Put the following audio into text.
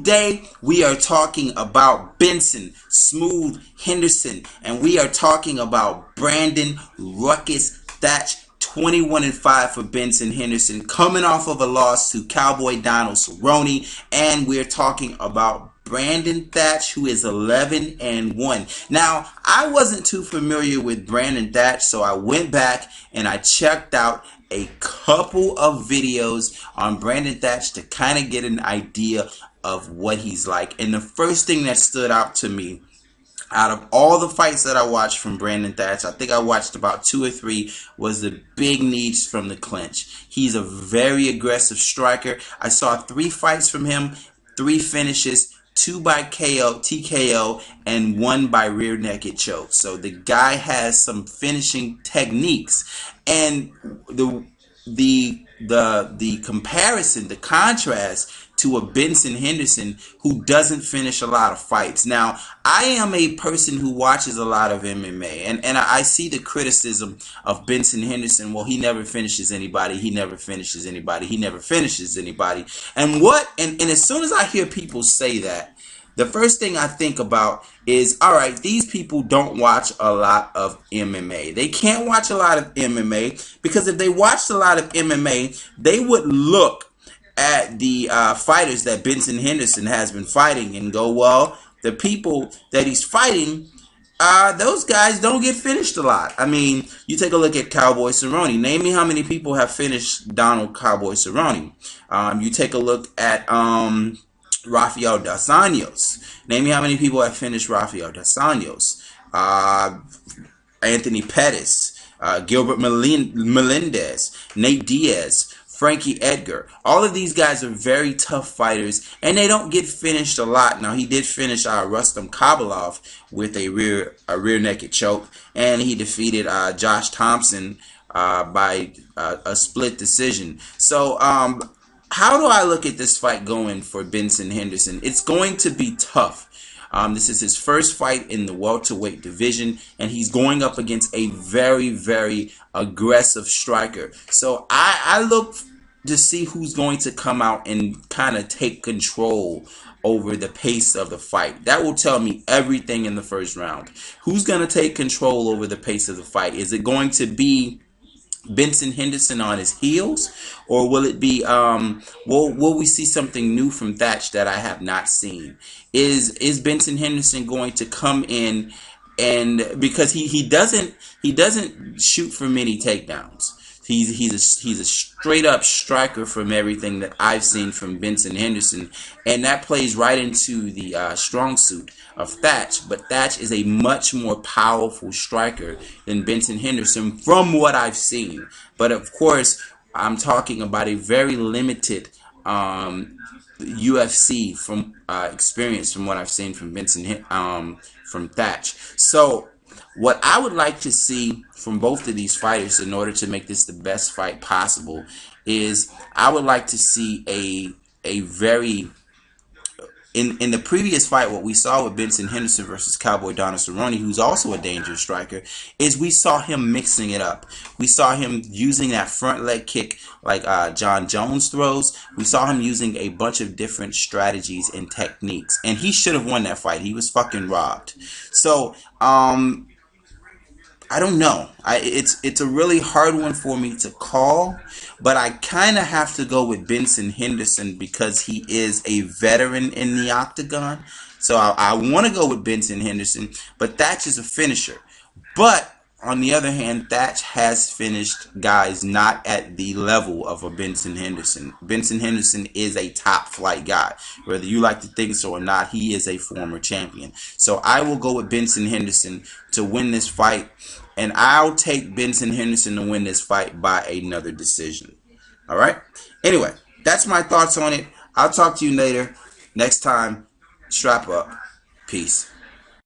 Today, we are talking about Benson Smooth Henderson, and we are talking about Brandon Ruckus Thatch. 21-5 for Benson Henderson, coming off of a loss to Cowboy Donald Cerrone, and we're talking about Brandon Thatch, who is 11-1. Now, I wasn't too familiar with Brandon Thatch, so I went back and I checked out a couple of videos on Brandon Thatch to kind of get an idea of what he's like. And the first thing that stood out to me, out of all the fights that I watched from Brandon Thatch, I think I watched about 2 or 3, was the big knees from the clinch. He's a very aggressive striker. I saw 3 fights from him, 3 finishes, 2 by TKO, and 1 by rear naked choke. So the guy has some finishing techniques, and the comparison, the contrast to a Benson Henderson who doesn't finish a lot of fights. Now, I am a person who watches a lot of MMA, and I see the criticism of Benson Henderson. Well, he never finishes anybody. He never finishes anybody. He never finishes anybody. And as soon as I hear people say that, the first thing I think about is, all right, these people don't watch a lot of MMA. They can't watch a lot of MMA because if they watched a lot of MMA, they would look at the fighters that Benson Henderson has been fighting and go, well, the people that he's fighting, those guys don't get finished a lot. I mean, you take a look at Cowboy Cerrone. Name me how many people have finished Donald Cowboy Cerrone. You take a look at Rafael dos Anjos. Name me how many people have finished Rafael dos Anjos. Anthony Pettis, Gilbert Melendez, Nate Diaz, Frankie Edgar. All of these guys are very tough fighters, and they don't get finished a lot. Now, he did finish Rustam Khabilov with a rear naked choke, and he defeated Josh Thompson by a split decision. So, how do I look at this fight going for Benson Henderson? It's going to be tough. This is his first fight in the welterweight division, and he's going up against a very, very aggressive striker. So I look to see who's going to come out and kind of take control over the pace of the fight. That will tell me everything in the first round. Who's going to take control over the pace of the fight? Is it going to be Benson Henderson on his heels, or will it be will we see something new from Thatch that I have not seen? Is Benson Henderson going to come in, and because he doesn't shoot for many takedowns. He's a straight up striker from everything that I've seen from Benson Henderson, and that plays right into the strong suit of Thatch. But Thatch is a much more powerful striker than Benson Henderson from what I've seen. But of course, I'm talking about a very limited UFC from experience from what I've seen from from Thatch. So what I would like to see from both of these fighters in order to make this the best fight possible is I would like to see a very in the previous fight, what we saw with Benson Henderson versus Cowboy Donald Cerrone, who's also a dangerous striker, is we saw him mixing it up. We saw him using that front leg kick like John Jones throws. We saw him using a bunch of different strategies and techniques, and he should have won that fight. He was fucking robbed. So I don't know. It's a really hard one for me to call, but I kind of have to go with Benson Henderson because he is a veteran in the octagon. So I want to go with Benson Henderson, but Thatch is a finisher. But on the other hand, Thatch has finished guys not at the level of a Benson Henderson. Benson Henderson is a top flight guy. Whether you like to think so or not, he is a former champion. So I will go with Benson Henderson to win this fight, and I'll take Benson Henderson to win this fight by another decision. All right? Anyway, that's my thoughts on it. I'll talk to you later. Next time, strap up. Peace.